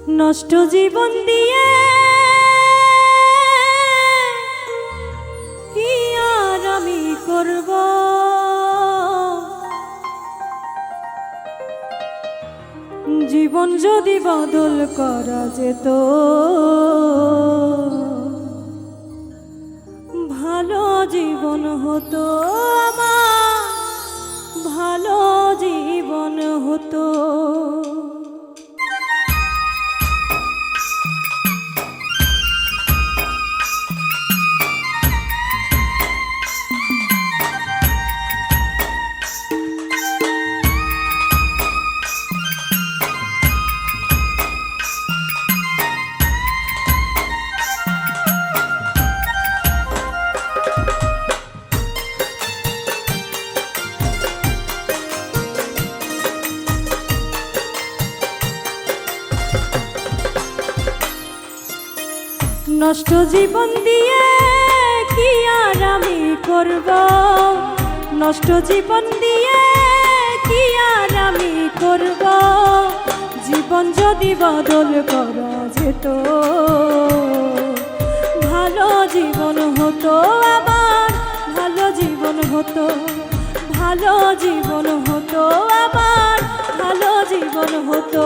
নষ্ট জীবন দিয়ে কি আর আমি করব, জীবন যদি বদল করা যেত ভালো জীবন হতো আমার, ভালো জীবন হতো। নষ্ট জীবন দিয়ে কি আর আমি করব, নষ্ট জীবন দিয়ে কি আর আমি করব, জীবন যদি বদল করা যেত ভালো জীবন হতো আমার, ভালো জীবন হতো, ভালো জীবন হতো আমার, ভালো জীবন হতো।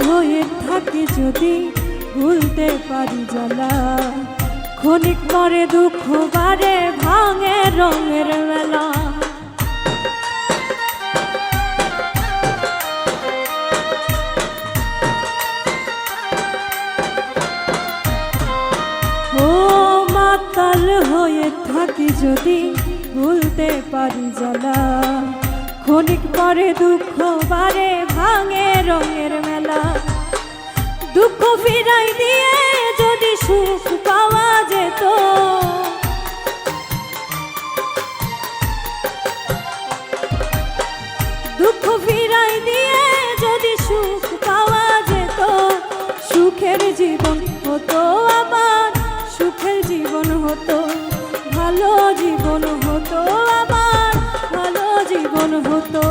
হয়ে থাকি যদি ভুলতে পারি জ্বালা, ক্ষণিক পরে দুঃখ বারে ভাঙে রঙের মেলা। ও মাতাল হয়ে থাকি যদি ভুলতে পারি জ্বালা, ক্ষণিক পরে দুঃখ বারে ভাঙে রঙের মেলা। দুঃখ ফিরাই দিয়ে যদি সুখ পাওয়া যেত, দুঃখ ফিরাই দিয়ে যদি সুখ পাওয়া যেত, সুখের জীবন হতো আমার, সুখের জীবন হতো, ভালো জীবন হতো আমার, ভালো জীবন হতো।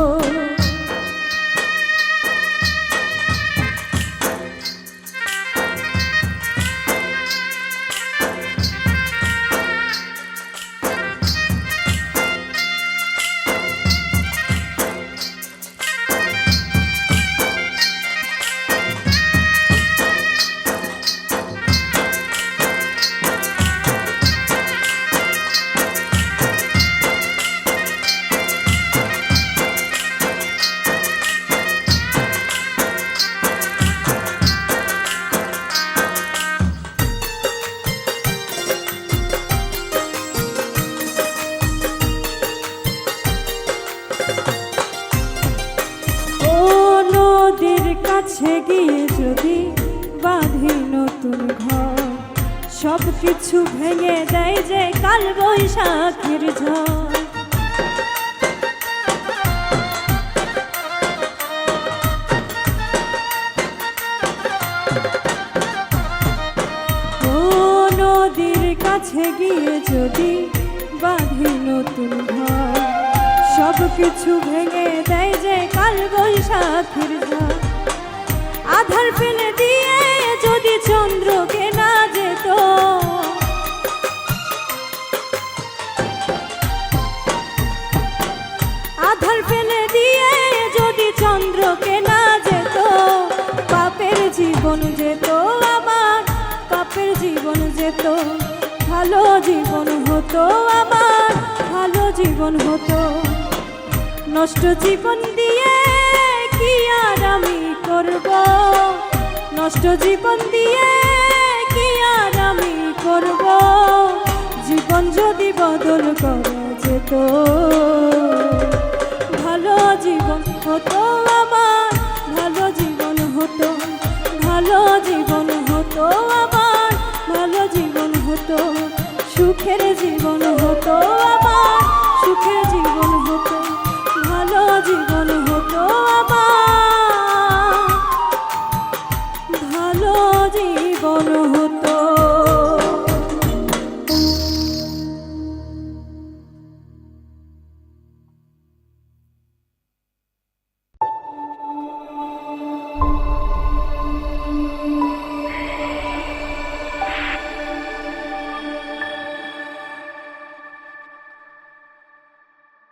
কাছে গিয়ে যদি বাঁধি নতুন ঘর, সব কিছু ভেঙে দেয় যে কাল বৈশাখের ঝড়। ও নদীর কাছে গিয়ে যদি বাঁধি নতুন ঘর, সব কিছু ভেঙে দেয় যে কাল বৈশাখের ঝড়। আধার ফেলে দিয়ে যদি চন্দ্রকে না যেত, আধার ফেলে দিয়ে যদি চন্দ্রকে না যেত, পাপের জীবন যেত আমার, পাপের জীবন যেত, ভালো জীবন হতো আমার, ভালো জীবন হতো। নষ্ট জীবন দিয়ে কি আর আমি করব, নষ্ট জীবন দিয়ে করব জীবন যদি বদল করা যেত, ভালো জীবন হতো আমার, ভালো জীবন হতো, ভালো জীবন হতো আমার, ভালো জীবন হতো, সুখের জীবন